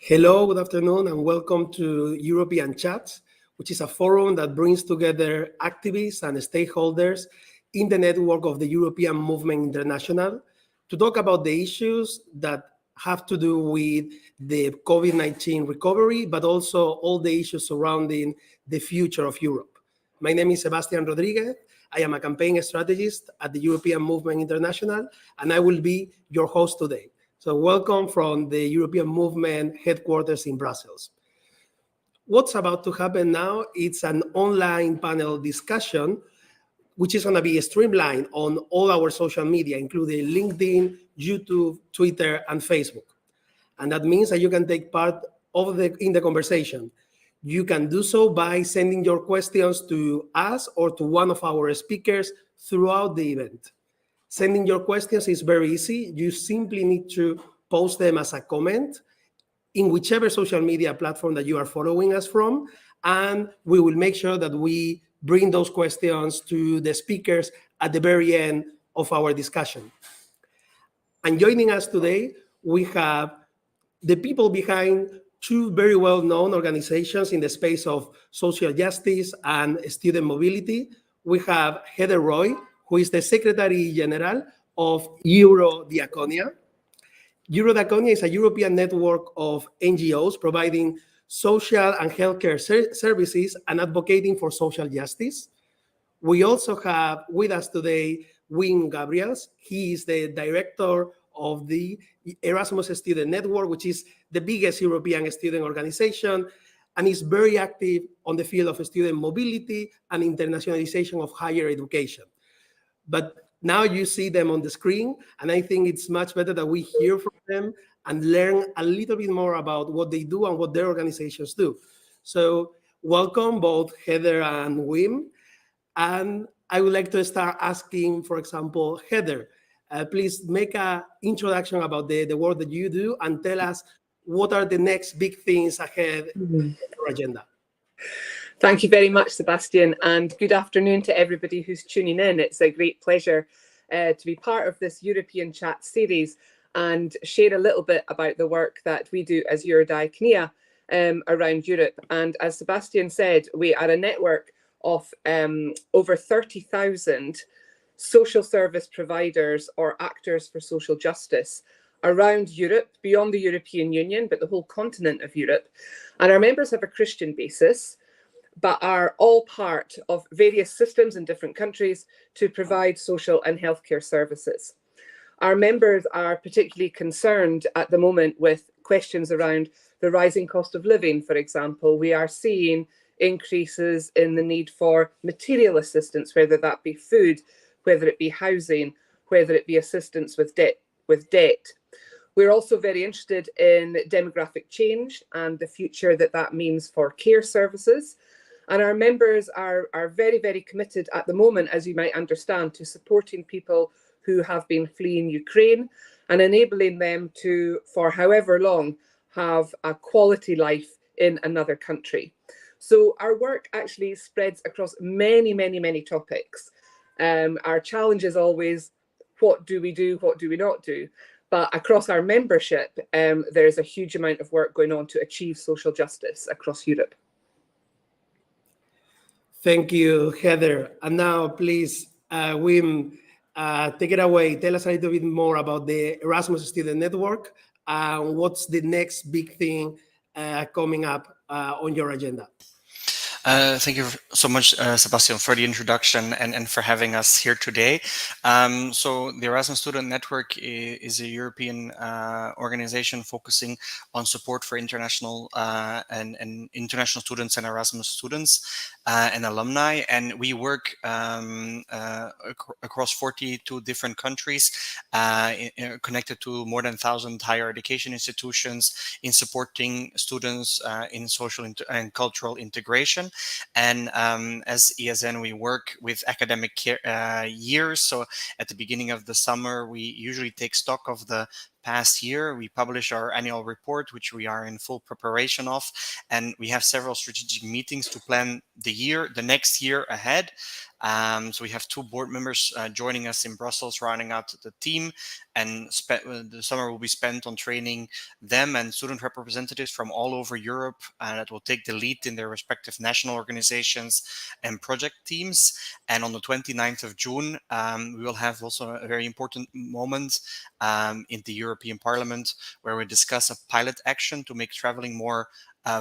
Hello, good afternoon, and welcome to European Chats, which is a forum that brings together activists and stakeholders in the network of the European Movement International to talk about the issues that have to do with the COVID-19 recovery, but also all the issues surrounding the future of Europe. My name is Sebastian Rodriguez. I am a campaign strategist at the European Movement International, and I will be your host today. So welcome from the European Movement headquarters in Brussels. What's about to happen now? It's an online panel discussion, which is going to be streamlined on all our social media, including LinkedIn, YouTube, Twitter, and Facebook. And that means that you can take part in the conversation. You can do so by sending your questions to us or to one of our speakers throughout the event. Sending your questions is very easy. You simply need to post them as a comment in whichever social media platform that you are following us from, and we will make sure that we bring those questions to the speakers at the very end of our discussion. And joining us today, we have the people behind two very well-known organizations in the space of social justice and student mobility. We have Heather Roy, who is the Secretary General of EuroDiaconia. EuroDiaconia is a European network of NGOs providing social and healthcare services and advocating for social justice. We also have with us today Wim Gabriels. He is the director of the Erasmus Student Network, which is the biggest European student organization, and is very active on the field of student mobility and internationalization of higher education. But now you see them on the screen, and I think it's much better that we hear from them and learn a little bit more about what they do and what their organizations do. So welcome both Heather and Wim. And I would like to start asking, for example, Heather, please make an introduction about the work that you do and tell us what are the next big things ahead in your agenda. Thank you very much, Sebastian, and good afternoon to everybody who's tuning in. It's a great pleasure to be part of this European Chat series and share a little bit about the work that we do as Eurodiaconia around Europe. And as Sebastian said, we are a network of over 30,000 social service providers or actors for social justice around Europe, beyond the European Union, but the whole continent of Europe. And our members have a Christian basis, but are all part of various systems in different countries to provide social and healthcare services. Our members are particularly concerned at the moment with questions around the rising cost of living, for example. We are seeing increases in the need for material assistance, whether that be food, whether it be housing, whether it be assistance with debt. We're also very interested in demographic change and the future that means for care services. And our members are very, very committed at the moment, as you might understand, to supporting people who have been fleeing Ukraine and enabling them to, for however long, have a quality life in another country. So our work actually spreads across many, many, many topics. Our challenge is always, what do we do, what do we not do? But across our membership, there's a huge amount of work going on to achieve social justice across Europe. Thank you, Heather. And now, please, Wim, take it away. Tell us a little bit more about the Erasmus Student Network and what's the next big thing coming up on your agenda. Thank you so much, Sebastian, for the introduction and for having us here today. So the Erasmus Student Network is a European organization focusing on support for international and international students and Erasmus students and alumni. And we work across 42 different countries, connected to more than 1,000 higher education institutions in supporting students in social and cultural integration. And as ESN, we work with academic years. So at the beginning of the summer, we usually take stock of the past year. We publish our annual report, which we are in full preparation of. And we have several strategic meetings to plan the next year ahead. So we have 2 board members joining us in Brussels, rounding out the team, and the summer will be spent on training them and student representatives from all over Europe that will take the lead in their respective national organizations and project teams. And on the 29th of June, we will have also a very important moment in the European Parliament, where we discuss a pilot action to make traveling more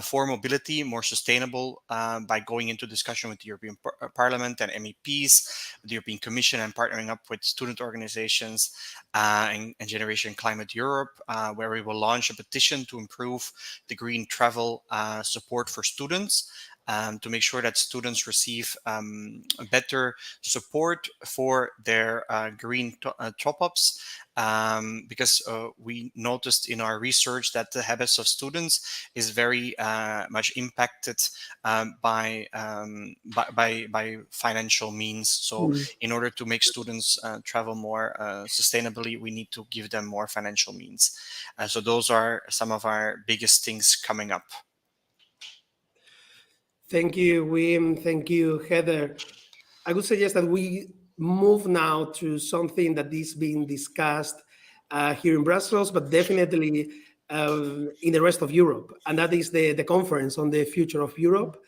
for mobility more sustainable by going into discussion with the European Parliament and MEPs, the European Commission, and partnering up with student organizations and Generation Climate Europe, where we will launch a petition to improve the green travel support for students, to make sure that students receive better support for their green top-ups, because we noticed in our research that the habits of students is very much impacted by financial means. So in order to make students travel more sustainably, we need to give them more financial means. So those are some of our biggest things coming up. Thank you, Wim. Thank you, Heather. I would suggest that we move now to something that is being discussed here in Brussels, but definitely in the rest of Europe, and that is the conference on the future of Europe.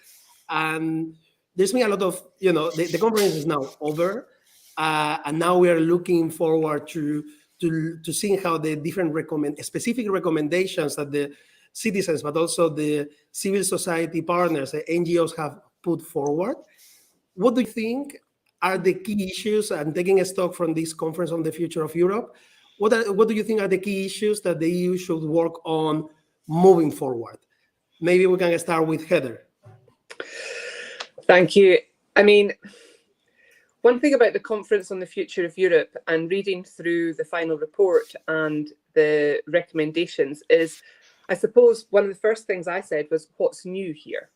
And there's been a lot of, the conference is now over, and now we are looking forward to seeing how the different specific recommendations that the citizens, but also the civil society partners, the NGOs have put forward. What do you think are the key issues, and taking a stock from this conference on the future of Europe, what do you think are the key issues that the EU should work on moving forward? Maybe we can start with Heather. Thank you. I mean, one thing about the conference on the future of Europe and reading through the final report and the recommendations is, I suppose one of the first things I said was, what's new here?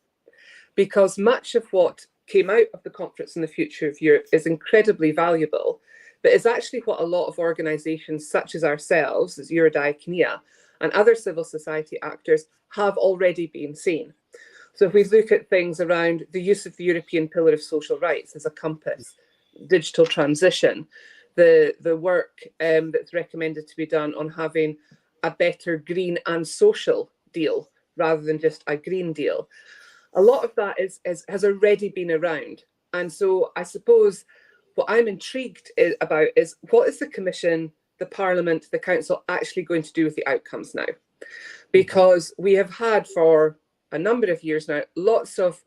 Because much of what came out of the conference on the future of Europe is incredibly valuable, but is actually what a lot of organisations such as ourselves, as Eurodiaconia, and other civil society actors have already been saying. So if we look at things around the use of the European Pillar of Social Rights as a compass, digital transition, the work that's recommended to be done on having a better green and social deal rather than just a green deal. A lot of that has already been around. And so I suppose what I'm intrigued about is, what is the Commission, the Parliament, the Council actually going to do with the outcomes now? Because we have had for a number of years now lots of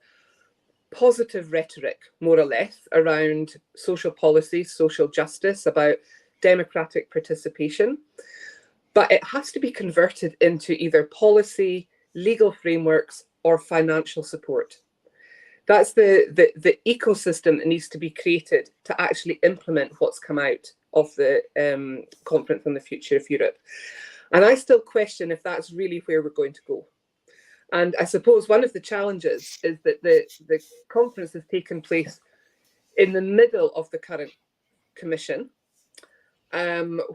positive rhetoric, more or less, around social policy, social justice, about democratic participation. But it has to be converted into either policy, legal frameworks, or financial support. That's the ecosystem that needs to be created to actually implement what's come out of the conference on the future of Europe. And I still question if that's really where we're going to go. And I suppose one of the challenges is that the conference has taken place in the middle of the current Commission,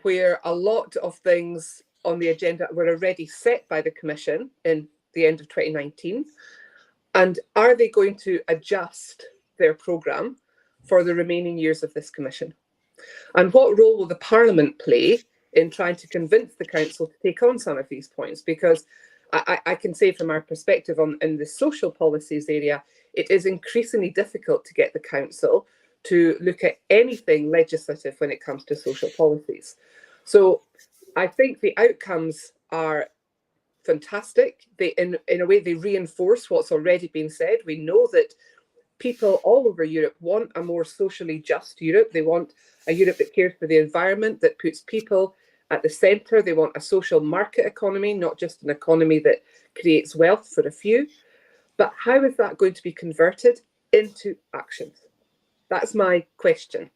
where a lot of things on the agenda were already set by the Commission in the end of 2019. And are they going to adjust their programme for the remaining years of this Commission? And what role will the Parliament play in trying to convince the Council to take on some of these points? Because I can say from our perspective in the social policies area, it is increasingly difficult to get the Council to look at anything legislative when it comes to social policies. So I think the outcomes are fantastic. They, in a way, they reinforce what's already been said. We know that people all over Europe want a more socially just Europe. They want a Europe that cares for the environment, that puts people at the centre. They want a social market economy, not just an economy that creates wealth for a few. But how is that going to be converted into actions? That's my question.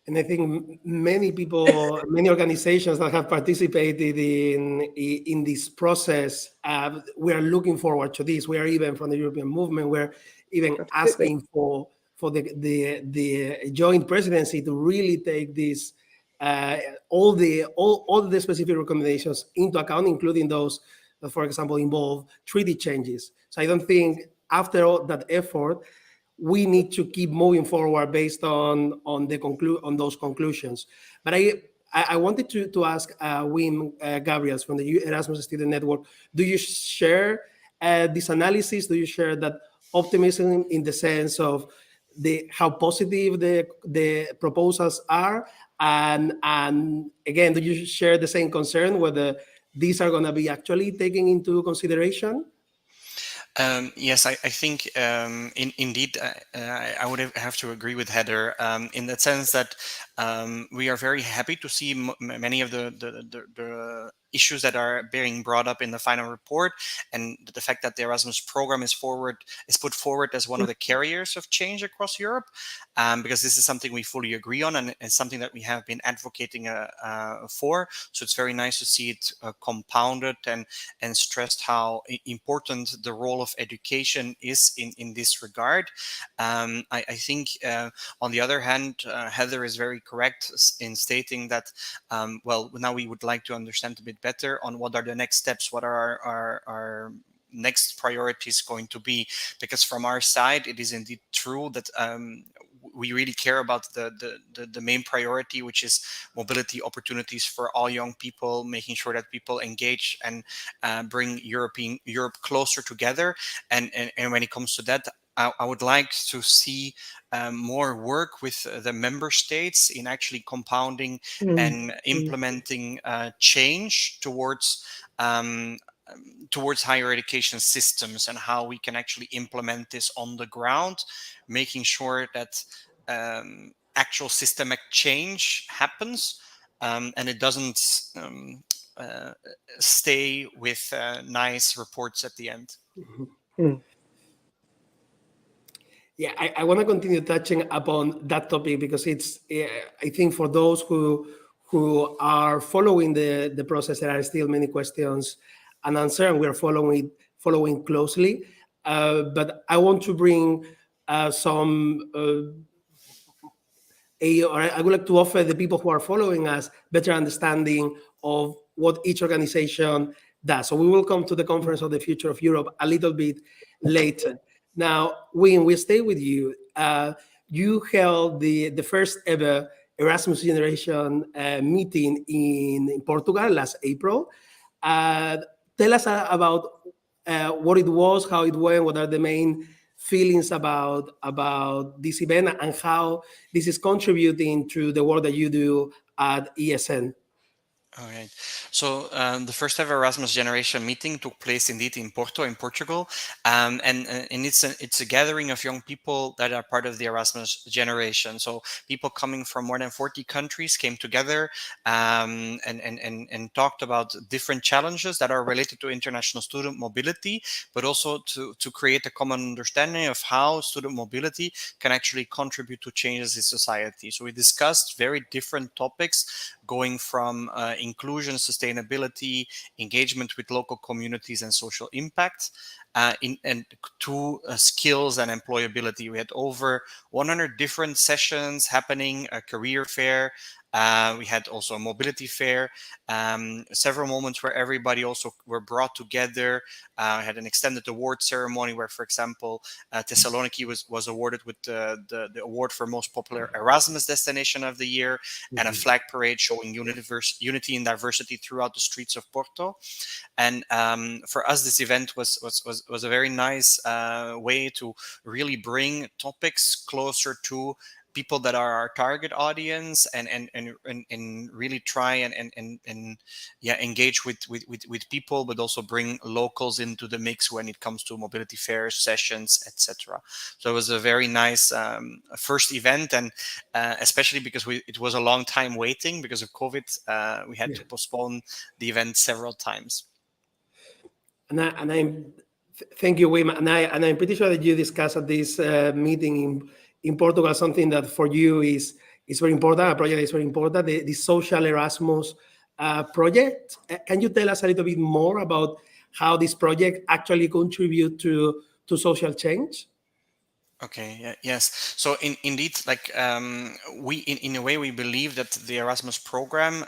And I think many people, many organizations that have participated in this process, we are looking forward to this. We are even from the European movement, we're even asking for the joint presidency to really take this all the specific recommendations into account, including those that, for example, involve treaty changes. So I don't think after all that effort, we need to keep moving forward based on those conclusions. But I wanted to ask Wim Gabriels from the Erasmus Student Network, do you share this analysis? Do you share that optimism in the sense of how positive the proposals are? And again, do you share the same concern whether these are going to be actually taken into consideration? Yes, I think indeed I would have to agree with Heather in that sense that we are very happy to see many of the issues that are being brought up in the final report, and the fact that the Erasmus program is put forward as one of the carriers of change across Europe, because this is something we fully agree on, and it's something that we have been advocating for. So it's very nice to see it compounded and stressed how important the role of education is in this regard. I think on the other hand, Heather is very correct in stating that well, now we would like to understand a bit better on what are the next steps, what are our next priorities going to be, because from our side it is indeed true that we really care about the main priority, which is mobility opportunities for all young people, making sure that people engage and bring Europe closer together. And when it comes to that, I would like to see more work with the member states in actually compounding and implementing change towards higher education systems, and how we can actually implement this on the ground, making sure that actual systemic change happens, and it doesn't stay with nice reports at the end. Yeah, I want to continue touching upon that topic because it's, I think for those who are following the process, there are still many questions unanswered, and we are following closely. But I want to bring I would like to offer the people who are following us better understanding of what each organization does. So we will come to the Conference of the Future of Europe a little bit later. Now, Wim, we stay with you. You held the first ever Erasmus Generation meeting in Portugal last April. Tell us about what it was, how it went, what are the main feelings about this event, and how this is contributing to the work that you do at ESN. All right. So the first ever Erasmus Generation meeting took place indeed in Porto, in Portugal, and it's a gathering of young people that are part of the Erasmus Generation. So people coming from more than 40 countries came together and talked about different challenges that are related to international student mobility, but also to create a common understanding of how student mobility can actually contribute to changes in society. So we discussed very different topics, going from inclusion, sustainability, engagement with local communities, and social impact, to skills and employability. We had over 100 different sessions happening, a career fair. We had also a mobility fair, several moments where everybody also were brought together. We had an extended award ceremony where, for example, Thessaloniki was awarded with the award for most popular Erasmus destination of the year, and a flag parade showing unity and diversity throughout the streets of Porto. And for us, this event was a very nice way to really bring topics closer to people that are our target audience, and really try and engage with people, but also bring locals into the mix when it comes to mobility fairs, sessions, etc. So it was a very nice first event, and especially because it was a long time waiting because of COVID. We had to postpone the event several times. Thank you, Wim. And I'm pretty sure that you discussed at this meeting in Portugal something that for you is very important, a project that is very important, the Social Erasmus project. Can you tell us a little bit more about how this project actually contributes to social change? Okay. Yes. So indeed, like we in a way we believe that the Erasmus program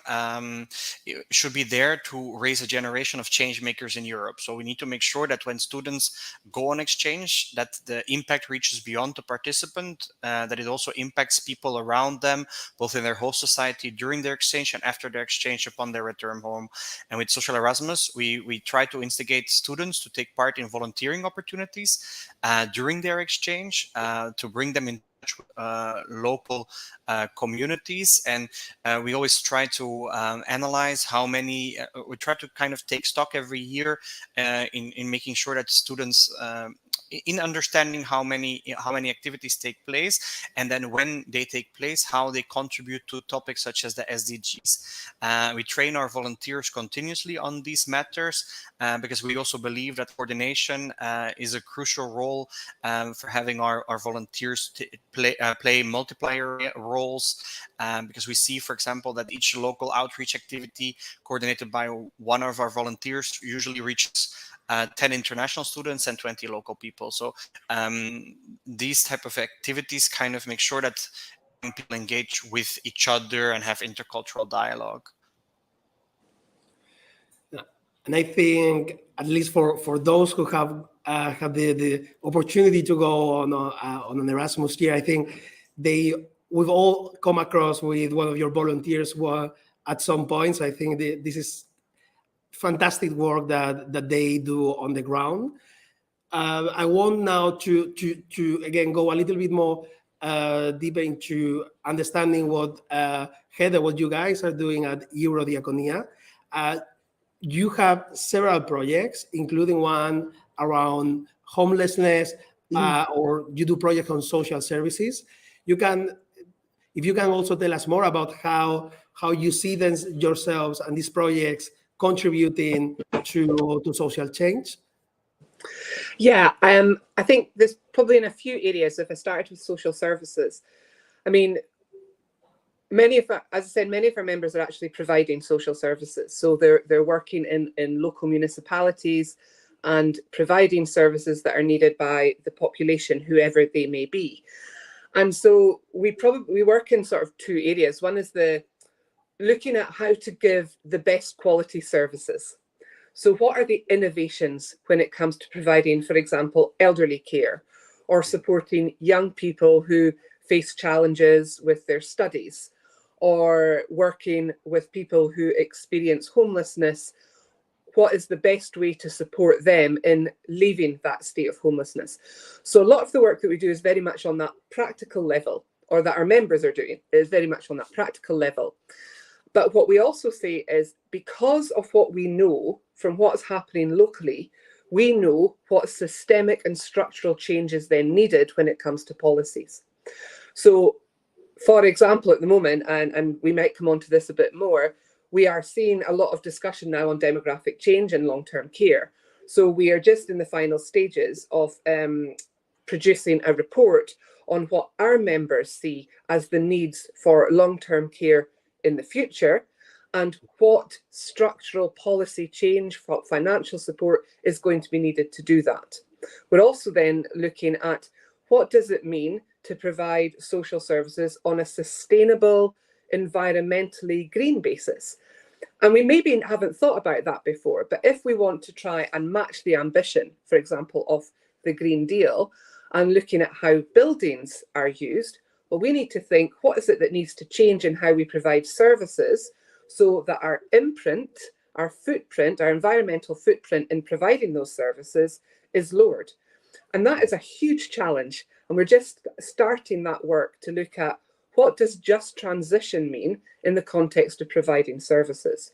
should be there to raise a generation of change makers in Europe. So we need to make sure that when students go on exchange, that the impact reaches beyond the participant, that it also impacts people around them, both in their host society during their exchange and after their exchange upon their return home. And with Social Erasmus, we try to instigate students to take part in volunteering opportunities during their exchange, to bring them in touch with local communities. And we always try to analyze how many, we try to kind of take stock every year in making sure that students in understanding how many activities take place, and then when they take place, how they contribute to topics such as the SDGs. We train our volunteers continuously on these matters because we also believe that coordination is a crucial role for having our volunteers play multiplier roles, because we see, for example, that each local outreach activity coordinated by one of our volunteers usually reaches 10 international students and 20 local people. So these type of activities kind of make sure that people engage with each other and have intercultural dialogue. And I think, at least for those who have the opportunity to go on an Erasmus year, I think we've all come across with one of your volunteers at some point. So I think this is fantastic work that they do on the ground. I want now to again go a little bit more deeper into understanding what Heather, what you guys are doing at Eurodiaconia. You have several projects, including one around homelessness, or you do projects on social services. If you can also tell us more about how you see them yourselves and these projects contributing to social change. Yeah, I think there's probably in a few areas. If I started with social services, I mean, as I said, many of our members are actually providing social services. So they're working in local municipalities and providing services that are needed by the population, whoever they may be. And so we work in sort of two areas. One is looking at how to give the best quality services. So what are the innovations when it comes to providing, for example, elderly care, or supporting young people who face challenges with their studies, or working with people who experience homelessness? What is the best way to support them in leaving that state of homelessness? So a lot of the work that we do is very much on that practical level, or that our members are doing is very much on that practical level. But what we also say is, because of what we know from what's happening locally, we know what systemic and structural change is then needed when it comes to policies. So, for example, at the moment, and we might come on to this a bit more, we are seeing a lot of discussion now on demographic change and long-term care. So we are just in the final stages of producing a report on what our members see as the needs for long-term care in the future, and what structural policy change for financial support is going to be needed to do that. We're also then looking at what does it mean to provide social services on a sustainable, environmentally green basis. And we maybe haven't thought about that before, but if we want to try and match the ambition, for example, of the Green Deal, and looking at how buildings are used, well, we need to think, what is it that needs to change in how we provide services so that our imprint, our footprint, our environmental footprint in providing those services is lowered. And that is a huge challenge. And we're just starting that work to look at, what does just transition mean in the context of providing services?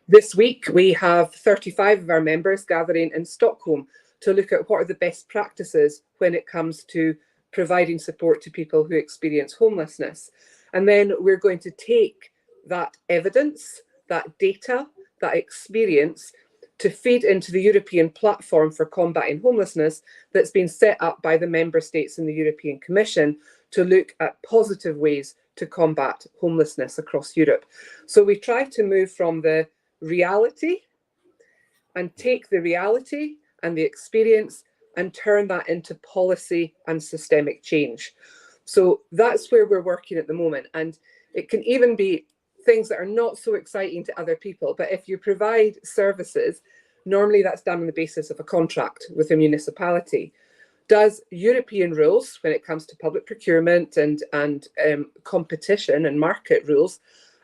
This week, we have 35 of our members gathering in Stockholm to look at what are the best practices when it comes to providing support to people who experience homelessness. And then we're going to take that evidence, that data, that experience to feed into the European platform for combating homelessness that's been set up by the member states in the European Commission to look at positive ways to combat homelessness across Europe. So we try to move from the reality and take the reality and the experience and turn that into policy and systemic change. So that's where we're working at the moment. And it can even be things that are not so exciting to other people. But if you provide services, normally that's done on the basis of a contract with a municipality. Does European rules, when it comes to public procurement and competition and market rules,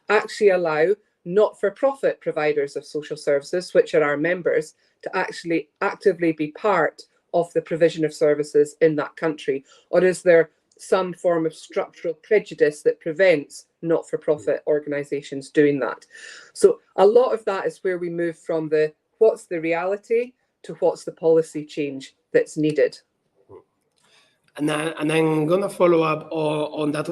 actually allow not-for-profit providers of social services, which are our members, to actually actively be part of the provision of services in that country? Or is there some form of structural prejudice that prevents not-for-profit organisations doing that? So a lot of that is where we move from the what's the reality to what's the policy change that's needed. And I'm going to follow up on that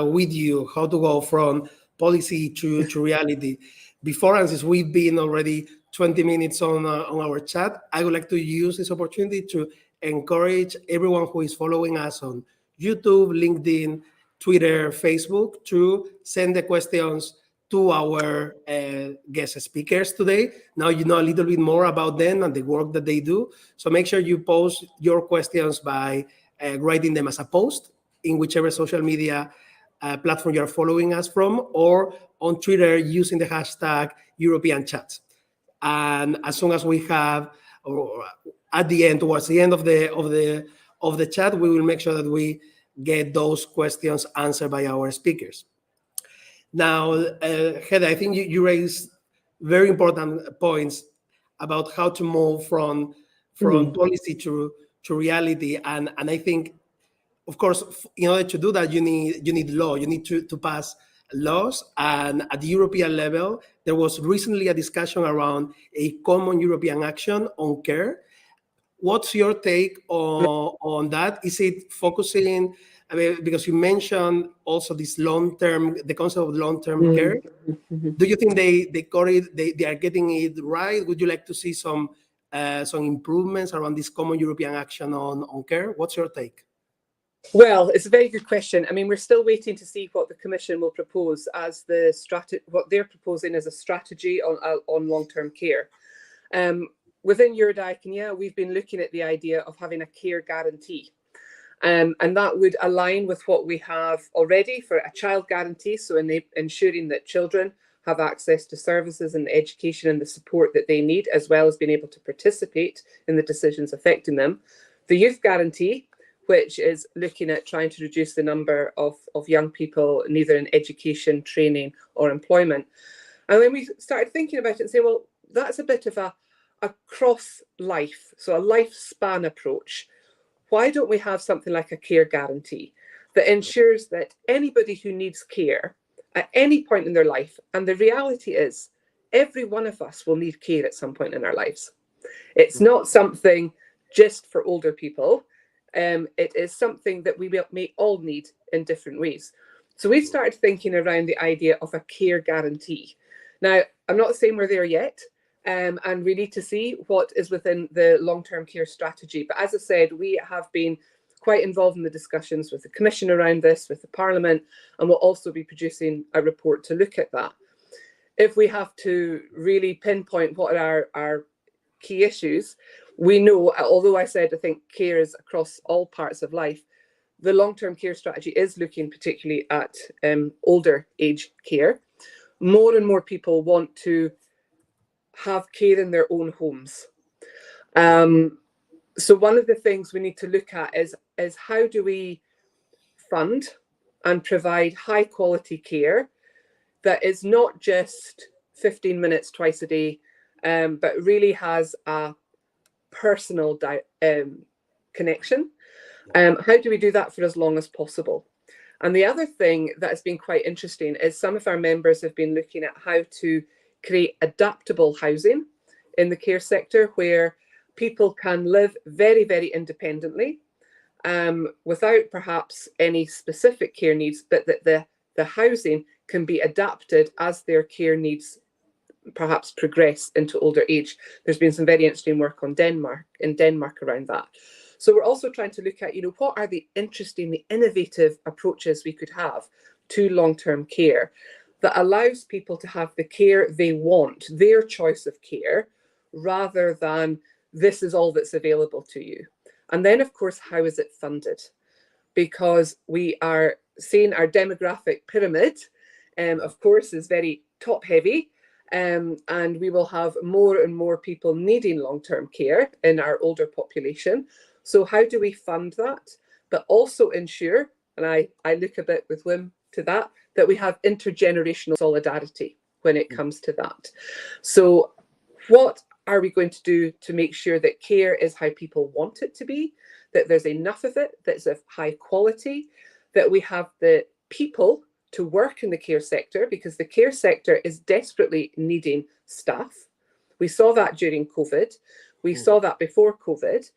with you, how to go from policy to reality. Before, and since we've been already 20 minutes on our chat, I would like to use this opportunity to encourage everyone who is following us on YouTube, LinkedIn, Twitter, Facebook to send the questions to our guest speakers today. Now you know a little bit more about them and the work that they do. So make sure you post your questions by writing them as a post in whichever social media platform you're following us from, or on Twitter using the hashtag EuropeanChats. And as soon as we have, or at the end, towards the end of the chat, we will make sure that we get those questions answered by our speakers. Now, Heather, I think you raised very important points about how to move from policy to reality, and I think, of course, in order to do that, you need law. You need to pass laws, and at the European level, there was recently a discussion around a common European action on care. What's your take on that? Is it focusing? I mean, because you mentioned also this the concept of long-term care. Do you think they got it? They are getting it right? Would you like to see some improvements around this common European action on care? What's your take? Well, it's a very good question. I mean, we're still waiting to see what the Commission will propose as what they're proposing as a strategy on long-term care. Within Eurodiaconia, we've been looking at the idea of having a care guarantee. And that would align with what we have already for a child guarantee, so ensuring that children have access to services and education and the support that they need, as well as being able to participate in the decisions affecting them. The youth guarantee, which is looking at trying to reduce the number of young people neither in education, training or employment. And then we started thinking about it and saying, well, that's a bit of a cross-life, so a lifespan approach. Why don't we have something like a care guarantee that ensures that anybody who needs care at any point in their life, and the reality is every one of us will need care at some point in our lives. It's not something just for older people. It is something that we may all need in different ways. So we started thinking around the idea of a care guarantee. Now, I'm not saying we're there yet, and we need to see what is within the long-term care strategy. But as I said, we have been quite involved in the discussions with the Commission around this, with the Parliament, and we'll also be producing a report to look at that. If we have to really pinpoint what are our key issues, we know, although I said I think care is across all parts of life, the long-term care strategy is looking particularly at older age care. More and more people want to have care in their own homes. So one of the things we need to look at is how do we fund and provide high quality care that is not just 15 minutes twice a day, but really has a personal connection. How do we do that for as long as possible? And the other thing that has been quite interesting is some of our members have been looking at how to create adaptable housing in the care sector where people can live very, very independently without perhaps any specific care needs, but that the housing can be adapted as their care needs perhaps progress into older age. There's been some very interesting work in Denmark around that. So we're also trying to look at, what are the interesting, the innovative approaches we could have to long-term care that allows people to have the care they want, their choice of care, rather than this is all that's available to you. And then, of course, how is it funded? Because we are seeing our demographic pyramid, of course, is very top heavy. And we will have more and more people needing long-term care in our older population. So how do we fund that? But also ensure, and I look a bit with Wim to that we have intergenerational solidarity when it comes to that. So what are we going to do to make sure that care is how people want it to be, that there's enough of it, that's of high quality, that we have the people to work in the care sector, because the care sector is desperately needing staff. We saw that during COVID. We saw that before COVID.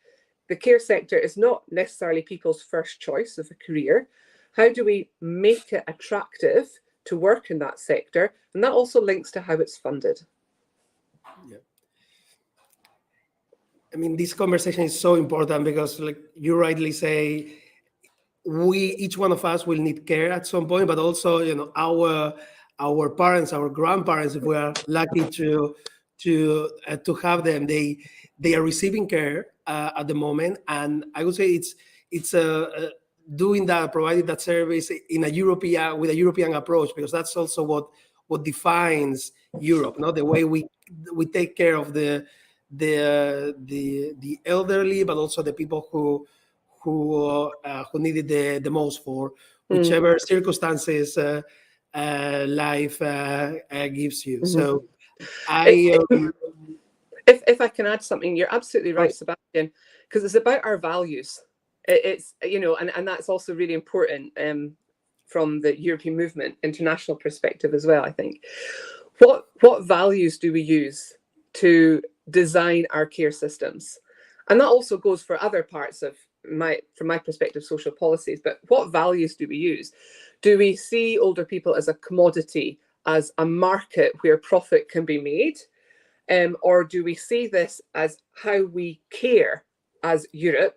The care sector is not necessarily people's first choice of a career. How do we make it attractive to work in that sector? And that also links to how it's funded. Yeah. I mean, this conversation is so important because, like you rightly say, each one of us will need care at some point, but also, you know, our parents, our grandparents, if we are lucky to have them, they are receiving care at the moment, and I would say it's doing that, providing that service in a European approach, because that's also what defines Europe, the way we take care of the elderly, but also the people who need it the most for whichever circumstances life gives you. So if I can add something, you're absolutely right, Sebastian, because it's about our values. It's, you know, and that's also really important from the European movement international perspective as well, I think. What values do we use to design our care systems? And that also goes for other parts of from my perspective, social policies. But what values do we use? Do we see older people as a commodity, as a market where profit can be made? Or do we see this as how we care as Europe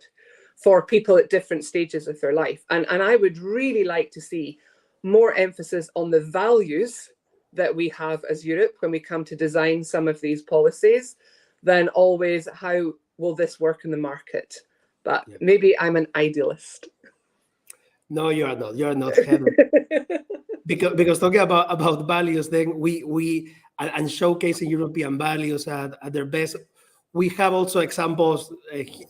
for people at different stages of their life? And I would really like to see more emphasis on the values that we have as Europe when we come to design some of these policies than always how will this work in the market. But maybe I'm an idealist. No, you are not. You are not, Heather. because talking about values, then we and showcasing European values at their best. We have also examples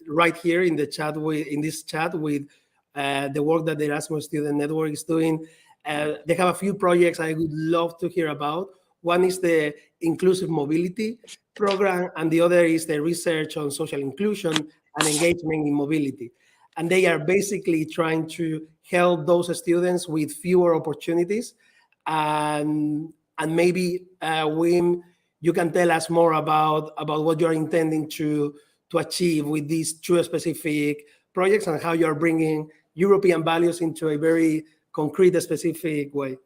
right here in the chat in this chat with the work that the Erasmus Student Network is doing. They have a few projects I would love to hear about. One is the Inclusive Mobility program, and the other is the Research on Social Inclusion and Engagement in Mobility. And they are basically trying to help those students with fewer opportunities. And maybe, Wim, you can tell us more about what you're intending to achieve with these two specific projects and how you're bringing European values into a very concrete, specific way.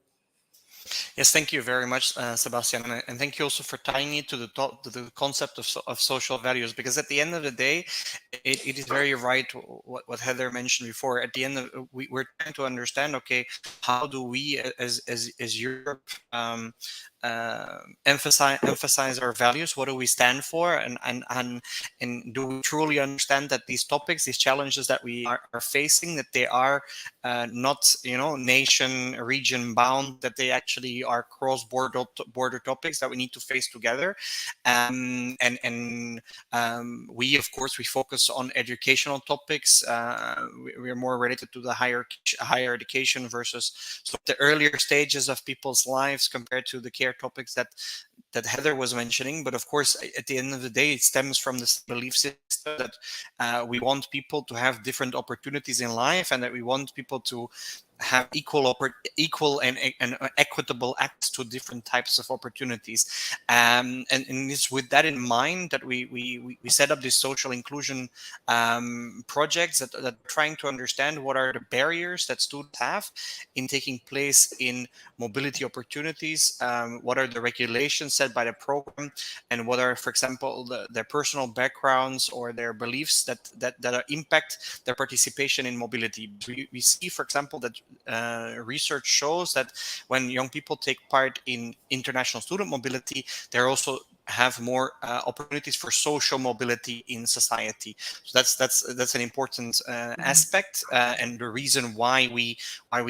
Yes, thank you very much, Sebastian, and thank you also for tying it to the concept of social values, because at the end of the day, it is very right what Heather mentioned before. At the end, we're trying to understand, okay, how do we as Europe emphasize our values? What do we stand for, and do we truly understand that these topics, these challenges that we are facing, that they are not, nation region bound, that they actually are cross-border topics that we need to face together. We, of course, we focus on educational topics. We are more related to the higher education versus the earlier stages of people's lives compared to the care topics that Heather was mentioning. But of course, at the end of the day, it stems from this belief system that we want people to have different opportunities in life, and that we want people to have equal and equitable access to different types of opportunities. And it's with that in mind that we set up this social inclusion projects that are trying to understand what are the barriers that students have in taking place in mobility opportunities, what are the regulations set by the program, and what are, for example, their personal backgrounds or their beliefs that impact their participation in mobility. We see, for example, that research shows that when young people take part in international student mobility, they're also have more opportunities for social mobility in society. So that's an important aspect, and the reason why we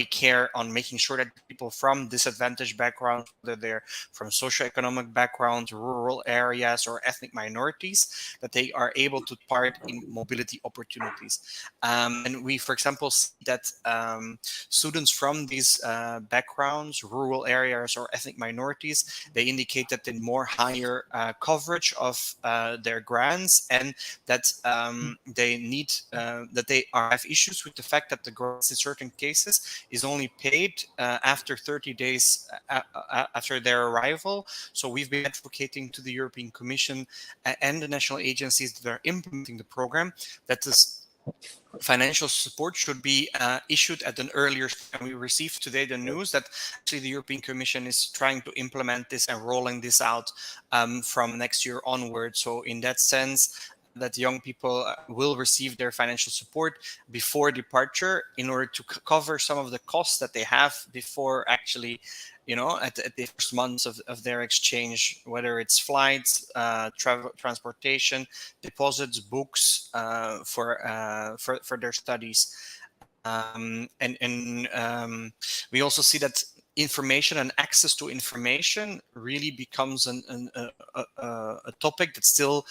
care on making sure that people from disadvantaged backgrounds, whether they're from socioeconomic backgrounds, rural areas, or ethnic minorities, that they are able to part in mobility opportunities. And we, for example, see that students from these backgrounds, rural areas, or ethnic minorities, they indicate that in more higher coverage of their grants, and that they need that they have issues with the fact that the grants in certain cases is only paid after 30 days after their arrival. So we've been advocating to the European Commission and the national agencies that are implementing the program that this financial support should be issued at an earlier stage. And we received today the news that actually the European Commission is trying to implement this and rolling this out from next year onward. So in that sense, that young people will receive their financial support before departure in order to cover some of the costs that they have before actually, at the first months of their exchange, whether it's flights, travel, transportation, deposits, books for their studies. We also see that information and access to information really becomes a topic that still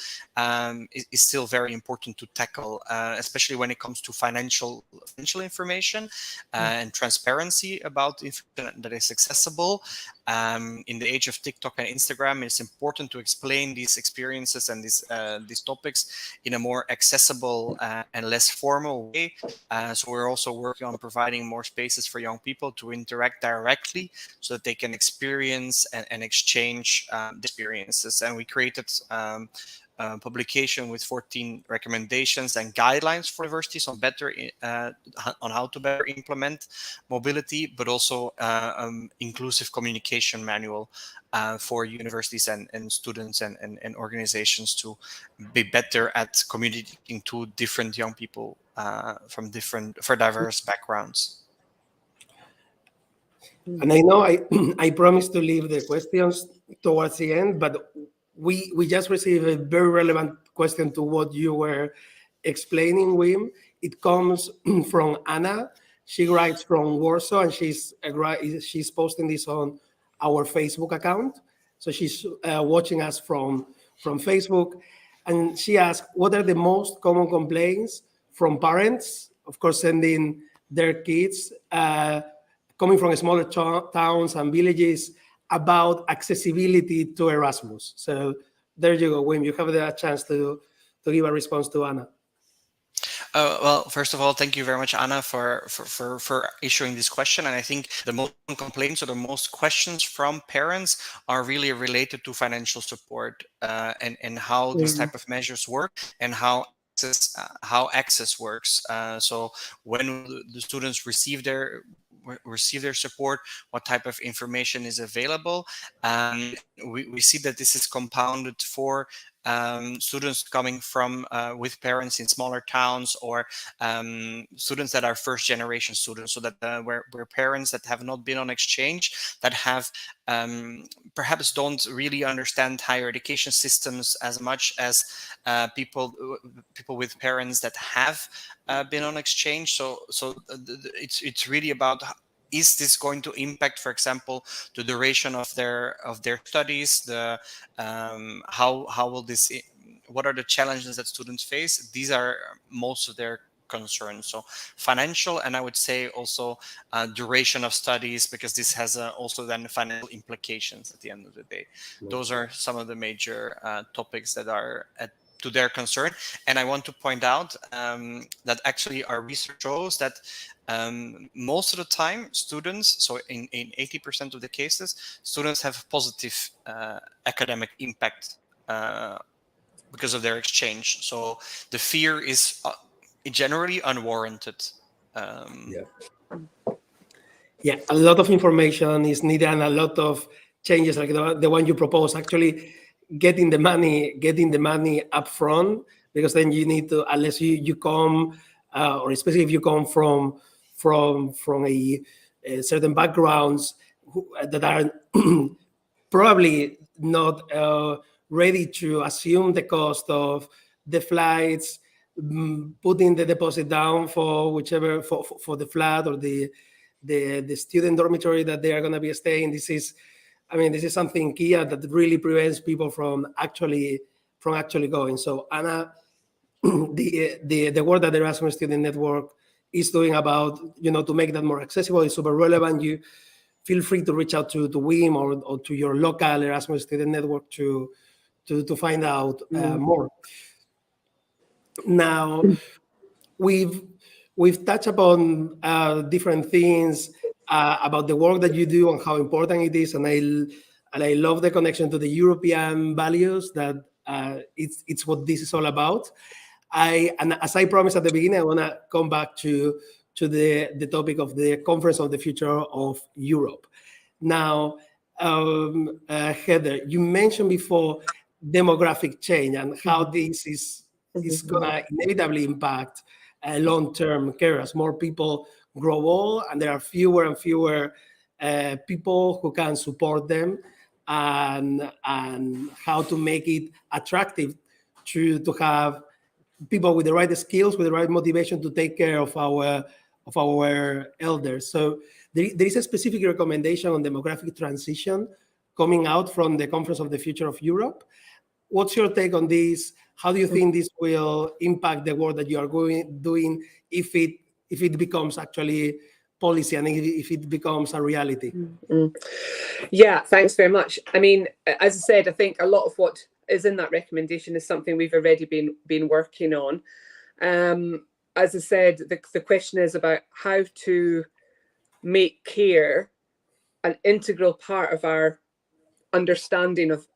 is still very important to tackle, especially when it comes to financial information and transparency about information that is accessible. In the age of TikTok and Instagram, it's important to explain these experiences and these topics in a more accessible and less formal way. So we're also working on providing more spaces for young people to interact directly so that they can experience and exchange experiences. And we created publication with 14 recommendations and guidelines for universities on on how to better implement mobility, but also inclusive communication manual for universities and students and organizations to be better at communicating to different young people from diverse backgrounds. And I know I promised to leave the questions towards the end, but we just received a very relevant question to what you were explaining, Wim. It comes from Anna. She writes from Warsaw, and she's posting this on our Facebook account. So she's watching us from Facebook, and she asked, what are the most common complaints from parents, of course, sending their kids coming from smaller towns and villages about accessibility to Erasmus? So there you go, Wim. You have the chance to give a response to Anna. Well, first of all, thank you very much, Anna, for issuing this question. And I think the most complaints or the most questions from parents are really related to financial support and how these type of measures work and how access works. So when the students receive their support, what type of information is available. We see that this is compounded for students coming from with parents in smaller towns, or students that are first generation students, so that where parents that have not been on exchange, that have perhaps don't really understand higher education systems as much as people with parents that have been on exchange. So it's really about, is this going to impact, for example, the duration of their studies? How will this? What are the challenges that students face? These are most of their concerns. So financial, and I would say also duration of studies, because this has also then financial implications at the end of the day. Those are some of the major topics that are to their concern. And I want to point out that actually our research shows that most of the time students, so in 80% of the cases, students have a positive academic impact because of their exchange. So the fear is generally unwarranted. Yeah, a lot of information is needed and a lot of changes like the one you propose, actually getting the money up front, because then you need to, unless you come, or especially if you come from a certain backgrounds that are probably not ready to assume the cost of the flights, putting the deposit down for whichever for the flat or the student dormitory that they are going to be staying. This is something key that really prevents people from actually going. So Anna, the work that the Erasmus Student Network is doing about, to make that more accessible is super relevant. You feel free to reach out to WIM or to your local Erasmus Student Network to find out more. Now, we've touched upon different things about the work that you do and how important it is, and I love the connection to the European values that it's what this is all about. And as I promised at the beginning, I want to come back to the topic of the Conference on the Future of Europe. Now, Heather, you mentioned before demographic change and how this is going to inevitably impact long-term care as more people grow old and there are fewer and fewer people who can support them, and how to make it attractive to have people with the right skills, with the right motivation to take care of our elders. So there is a specific recommendation on demographic transition coming out from the Conference of the Future of Europe. What's your take on this? How do you think this will impact the work that you are doing if it becomes actually policy and if it becomes a reality? Yeah, thanks very much. I mean, as I said, I think a lot of what is in that recommendation is something we've already been working on. As I said, the question is about how to make care an integral part of our understanding of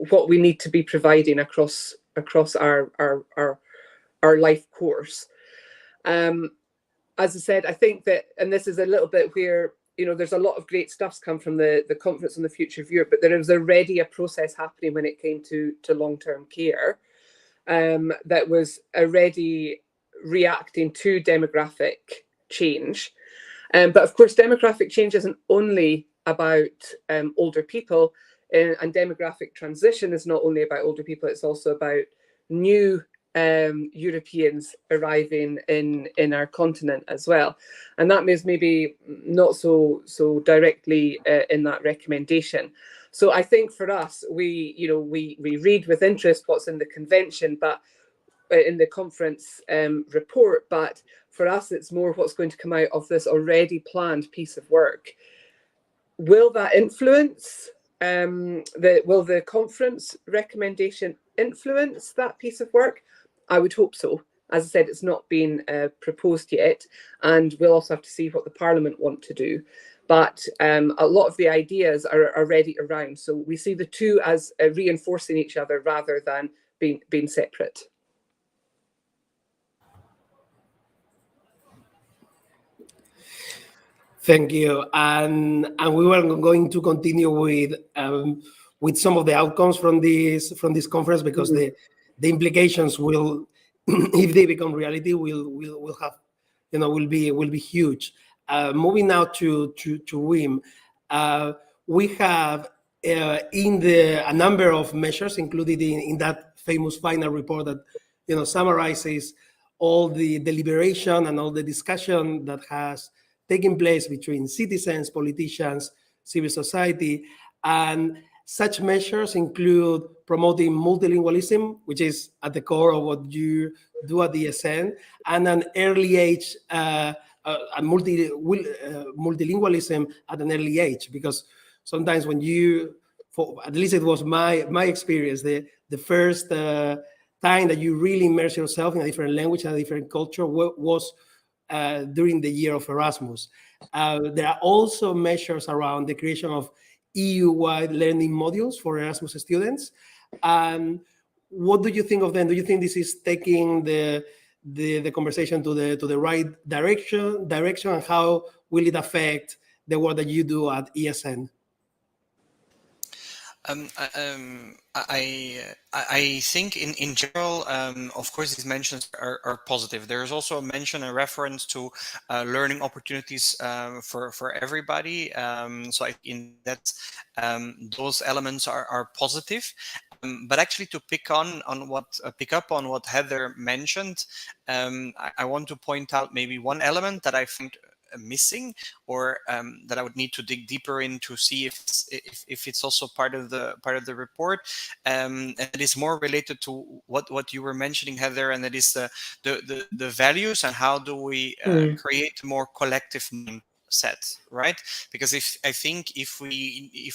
what we need to be providing across our life course. As I said, I think that, and this is a little bit where, there's a lot of great stuff's come from the Conference on the Future of Europe, but there was already a process happening when it came to long-term care that was already reacting to demographic change. But of course, demographic change isn't only about older people, and demographic transition is not only about older people, it's also about new Europeans arriving in our continent as well. And that means maybe not so directly in that recommendation. So I think for us, we read with interest what's in the convention, but in the conference report, but for us, it's more what's going to come out of this already planned piece of work. Will that influence will the conference recommendation influence that piece of work? I would hope so. As I said, it's not been proposed yet, and we'll also have to see what the Parliament want to do. But a lot of the ideas are already around. So we see the two as reinforcing each other rather than being separate. Thank you. And we were going to continue with some of the outcomes from this conference, because the implications will, if they become reality, will have, will be huge. Moving now to WIM, we have a number of measures included in that famous final report that summarizes all the deliberation and all the discussion that has taken place between citizens, politicians, civil society, and such measures include promoting multilingualism, which is at the core of what you do at the ESN, and an early age, multilingualism at an early age, because sometimes when at least it was my experience, the first time that you really immerse yourself in a different language and a different culture was during the year of Erasmus. There are also measures around the creation of EU-wide learning modules for Erasmus students. And what do you think of them? Do you think this is taking the conversation to the right direction? And how will it affect the work that you do at ESN? I think in general, of course, these mentions are positive. There is also a mention, a reference to learning opportunities for everybody. So in that, those elements are positive. But actually, to pick up on what Heather mentioned, I want to point out maybe one element that I find missing, or that I would need to dig deeper in to see if it's also part of the report, and it is more related to what you were mentioning, Heather, and that is the values, and how do we create more collective mindset, right? Because if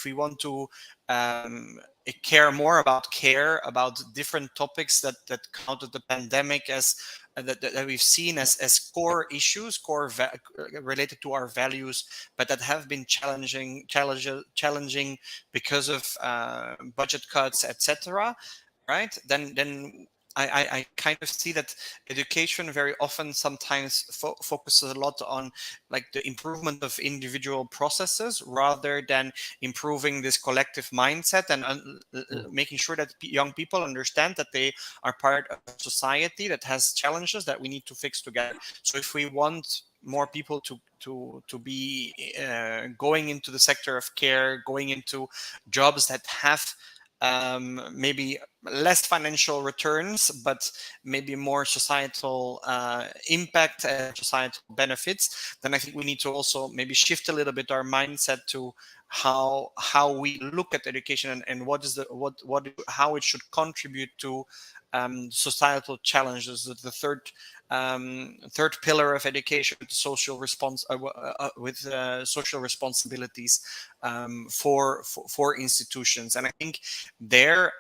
we want to care more about different topics that come out of the pandemic as that we've seen as core issues, related to our values, but that have been challenging because of budget cuts, etc. Right? Then I kind of see that education very often sometimes focuses a lot on like the improvement of individual processes rather than improving this collective mindset and making sure that young people understand that they are part of a society that has challenges that we need to fix together. So if we want more people to be going into the sector of care, going into jobs that have maybe less financial returns, but maybe more societal impact and societal benefits, then I think we need to also maybe shift a little bit our mindset to how we look at education and how it should contribute to societal challenges. The third pillar of education, social social responsibilities for institutions, and I think there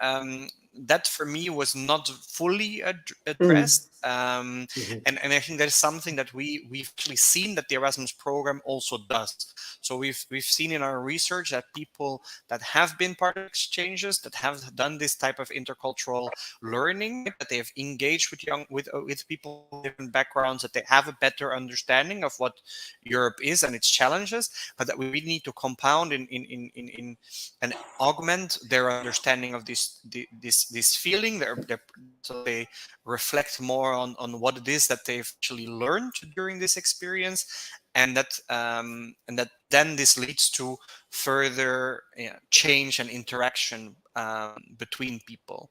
that for me was not fully addressed, and I think that is something that we've actually seen that the Erasmus program also does. So we've seen in our research that people that have been part of exchanges, that have done this type of intercultural learning, that they have engaged with people with different backgrounds, that they have a better understanding of what Europe is and its challenges, but that we really need to compound in and augment their understanding of this feeling. So they reflect more on what it is that they've actually learned during this experience, and that then this leads to further change and interaction between people,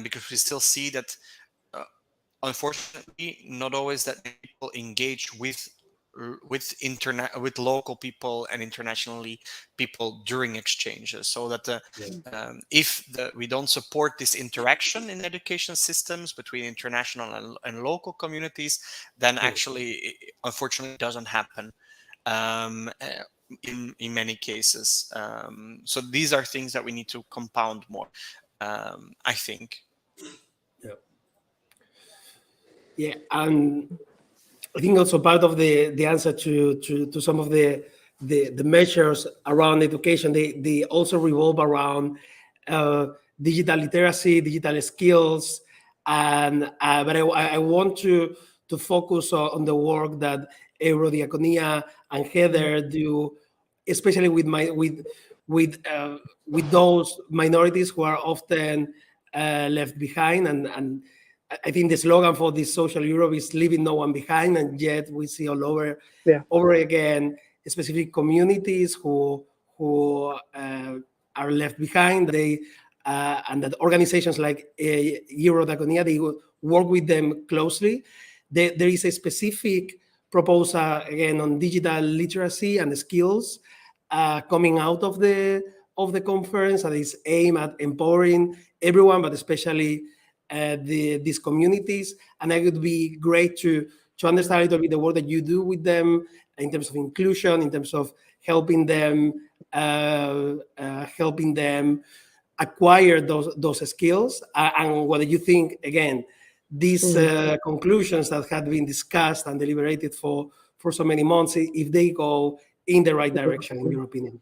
because we still see that unfortunately not always that people engage with local people and internationally people during exchanges, so that we don't support this interaction in education systems between international and local communities, then actually unfortunately it doesn't happen in many cases. So these are things that we need to compound more, I think. Yeah, and I think also part of the answer to some of the measures around education, they also revolve around digital literacy, digital skills, and but I want to focus on the work that Eurodiaconia and Heather do, especially with those minorities who are often left behind, and I think the slogan for this social Europe is leaving no one behind, and yet we see all over again specific communities who are left behind. They and that organizations like Eurodiaconia, they work with them closely. There is a specific proposal again on digital literacy and skills coming out of the conference, and is aimed at empowering everyone, but especially these communities. And it would be great to understand a little bit the work that you do with them in terms of inclusion, in terms of helping them acquire those skills, and whether you think again these conclusions that have been discussed and deliberated for so many months, if they go in the right direction, in your opinion.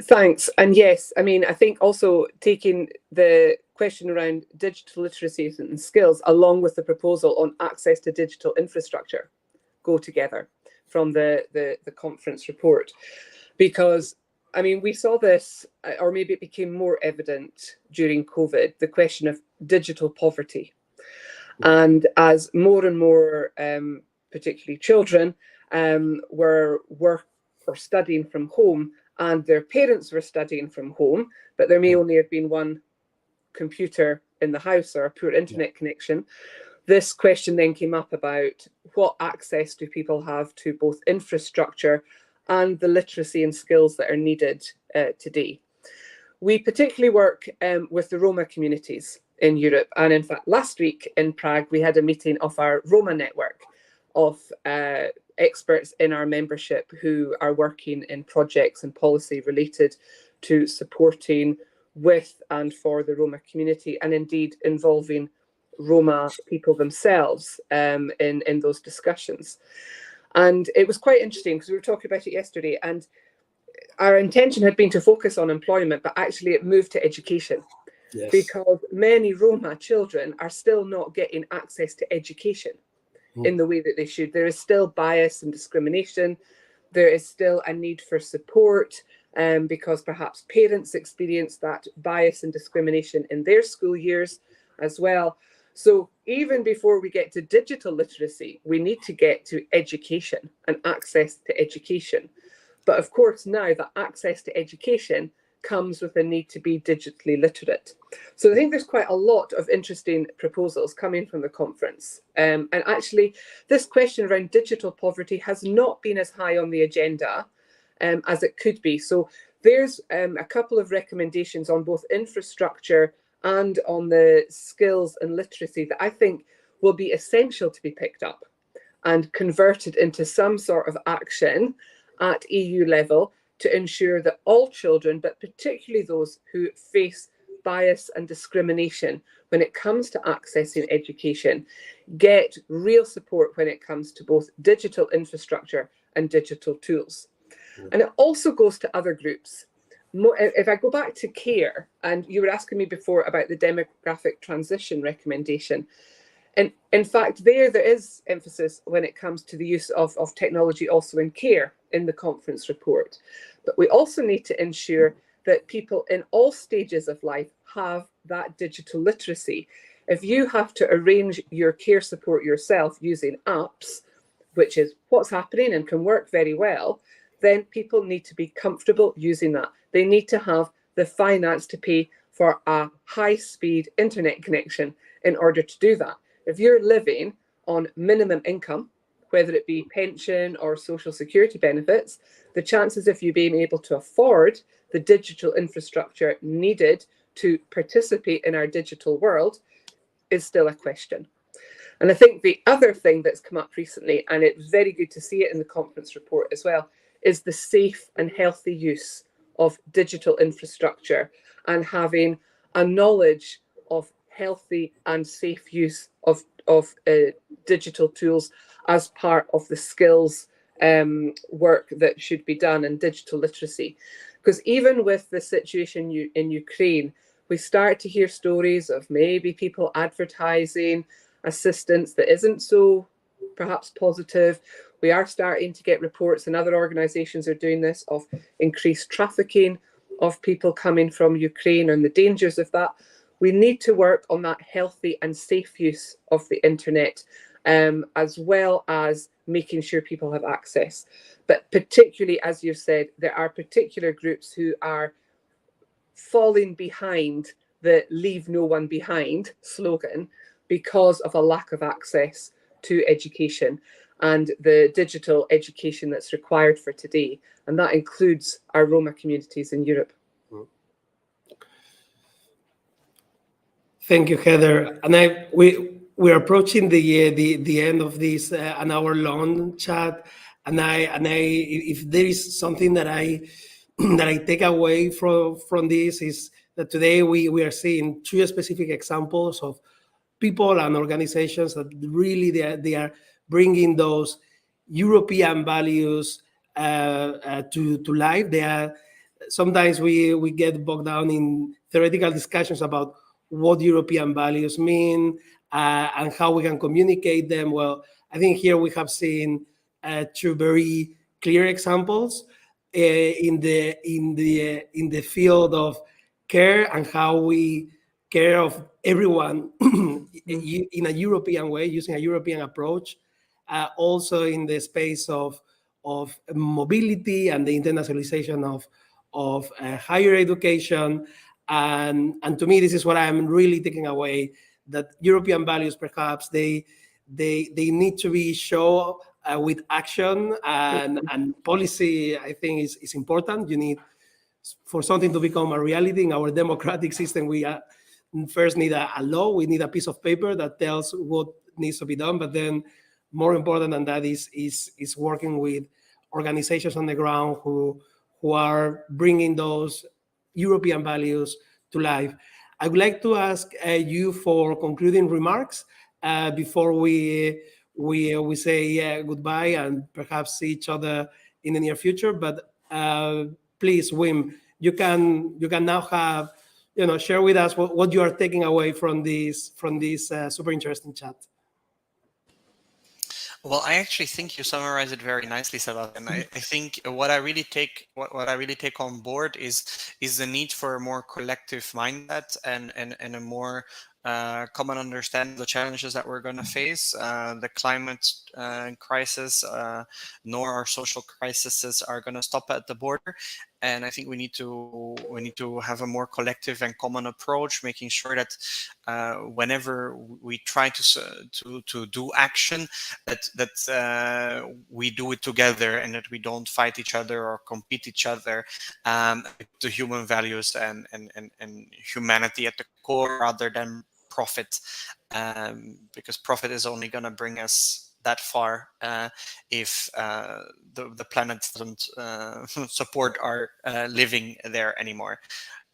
Thanks. And yes, I mean, I think also taking the question around digital literacy and skills along with the proposal on access to digital infrastructure go together from the conference report, because I mean, we saw this, or maybe it became more evident during COVID, the question of digital poverty. And as more and more, particularly children, were studying from home, and their parents were studying from home, but there may only have been one computer in the house or a poor internet connection, this question then came up about what access do people have to both infrastructure and the literacy and skills that are needed today. We particularly work with the Roma communities in Europe. And in fact, last week in Prague, we had a meeting of our Roma network of experts in our membership who are working in projects and policy related to supporting with and for the Roma community, and indeed involving Roma people themselves in those discussions. And it was quite interesting because we were talking about it yesterday, and our intention had been to focus on employment, but actually it moved to education. Yes. Because many Roma children are still not getting access to education in the way that they should. There is still bias and discrimination. There is still a need for support because perhaps parents experience that bias and discrimination in their school years as well. So even before we get to digital literacy, we need to get to education and access to education. But of course, now that access to education comes with a need to be digitally literate. So I think there's quite a lot of interesting proposals coming from the conference. And actually, this question around digital poverty has not been as high on the agenda as it could be. So there's a couple of recommendations on both infrastructure and on the skills and literacy that I think will be essential to be picked up and converted into some sort of action at EU level to ensure that all children, but particularly those who face bias and discrimination when it comes to accessing education, get real support when it comes to both digital infrastructure and digital tools. And it also goes to other groups. If I go back to care, and you were asking me before about the demographic transition recommendation, and in fact, there is emphasis when it comes to the use of technology also in care in the conference report. But we also need to ensure that people in all stages of life have that digital literacy. If you have to arrange your care support yourself using apps, which is what's happening and can work very well, then people need to be comfortable using that. They need to have the finance to pay for a high-speed internet connection in order to do that. If you're living on minimum income, whether it be pension or social security benefits, the chances of you being able to afford the digital infrastructure needed to participate in our digital world is still a question. And I think the other thing that's come up recently, and it's very good to see it in the conference report as well, is the safe and healthy use of digital infrastructure and having a knowledge of healthy and safe use of digital tools as part of the skills work that should be done in digital literacy. Because even with the situation in Ukraine, we start to hear stories of maybe people advertising assistance that isn't so perhaps positive. We are starting to get reports, and other organizations are doing this, of increased trafficking of people coming from Ukraine and the dangers of that. We need to work on that healthy and safe use of the internet, as well as making sure people have access. But particularly, as you've said, there are particular groups who are falling behind the "Leave No One Behind" slogan because of a lack of access to education and the digital education that's required for today. And that includes our Roma communities in Europe. Thank you, Heather. And we're approaching the end of this an hour-long chat. And if there is something that I take away from this, is that today we are seeing two specific examples of people and organizations that really they are bringing those European values to life. They are sometimes we get bogged down in theoretical discussions about what European values mean and how we can communicate them. Well, I think here we have seen two very clear examples. in the field of care and how we care of everyone in a European way, using a European approach. Also in the space of mobility and the internationalization of higher education. And to me, this is what I'm really taking away, that European values, perhaps, they need to be shown with action, and policy, I think, is important. You need, for something to become a reality in our democratic system, we first need a law. We need a piece of paper that tells what needs to be done. But then, more important than that is working with organizations on the ground who are bringing those European values to life. I would like to ask you for concluding remarks before we say goodbye and perhaps see each other in the near future. But please, Wim, you can now have, share with us what you are taking away from this super interesting chat. Well, I actually think you summarized it very nicely, Sebastian. I think what I really take on board is the need for a more collective mindset and a more common understanding of the challenges that we're going to face. The climate crisis, nor our social crises are going to stop at the border. And I think we need to have a more collective and common approach, making sure that whenever we try to do action, that we do it together and that we don't fight each other or compete each other. The human values and humanity at the core, rather than profit, because profit is only going to bring us that far if the planet doesn't support our living there anymore.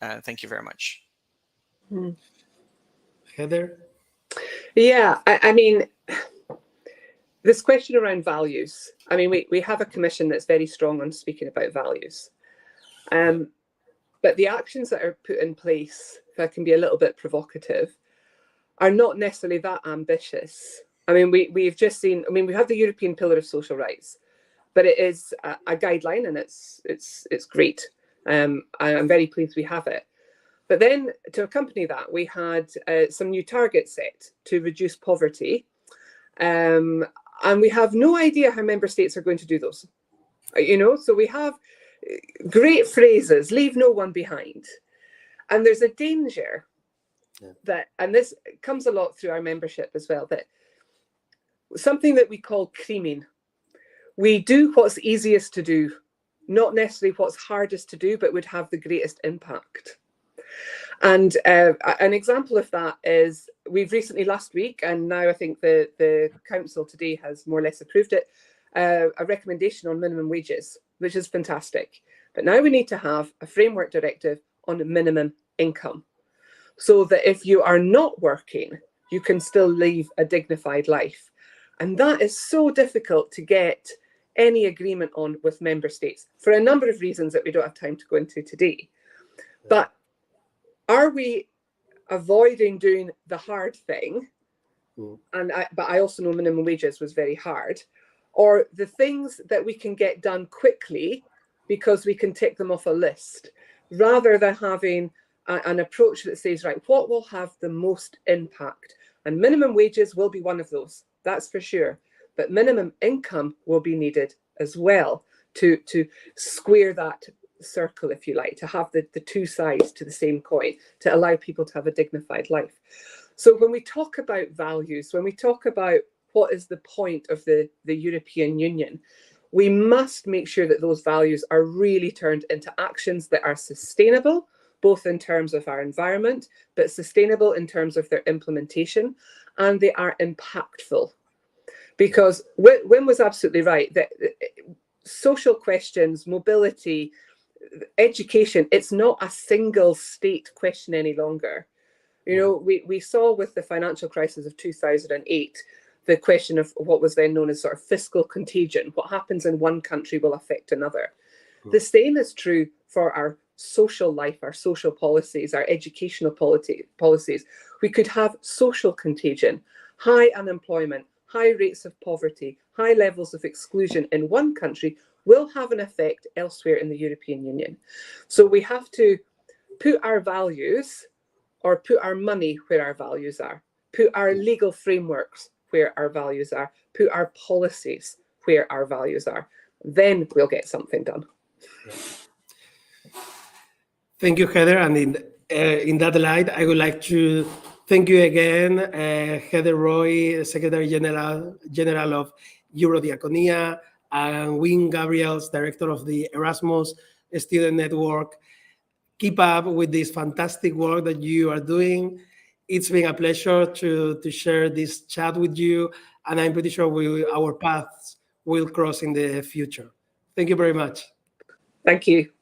Thank you very much. Heather? Yeah, I mean, this question around values, I mean, we have a commission that's very strong on speaking about values. But the actions that are put in place, if I can be a little bit provocative, are not necessarily that ambitious. I mean, we've just seen, I mean, we have the European Pillar of Social Rights, but it is a guideline, and it's great. I'm very pleased we have it. But then to accompany that, we had some new targets set to reduce poverty. And we have no idea how member states are going to do those. So we have great phrases, leave no one behind. And there's a danger that, and this comes a lot through our membership as well, that something that we call creaming. We do what's easiest to do, not necessarily what's hardest to do, but would have the greatest impact. And an example of that is we've recently, last week, and now I think the council today has more or less approved it, a recommendation on minimum wages, which is fantastic. But now we need to have a framework directive on minimum income, so that if you are not working, you can still live a dignified life. And that is so difficult to get any agreement on with member states for a number of reasons that we don't have time to go into today. But are we avoiding doing the hard thing? But I also know minimum wages was very hard. Or the things that we can get done quickly because we can tick them off a list, rather than having an approach that says, right, what will have the most impact? And minimum wages will be one of those, that's for sure. But minimum income will be needed as well to square that circle, if you like, to have the two sides to the same coin, to allow people to have a dignified life. So when we talk about values, when we talk about what is the point of the European Union, we must make sure that those values are really turned into actions that are sustainable, both in terms of our environment, but sustainable in terms of their implementation, and they are impactful. Because Wim was absolutely right that social questions, mobility, education, it's not a single state question any longer. We saw with the financial crisis of 2008, the question of what was then known as sort of fiscal contagion. What happens in one country will affect another. The same is true for our social life, our social policies, our educational policies. We could have social contagion, high unemployment, high rates of poverty, high levels of exclusion in one country will have an effect elsewhere in the European Union. So we have to put our values, or put our money where our values are, put our legal frameworks where our values are, put our policies where our values are. Then we'll get something done. Thank you, Heather. And in that light, I would like to thank you again, Heather Roy, Secretary General of Eurodiaconia, and Wim Gabriels, Director of the Erasmus Student Network. Keep up with this fantastic work that you are doing. It's been a pleasure to share this chat with you, and I'm pretty sure our paths will cross in the future. Thank you very much. Thank you.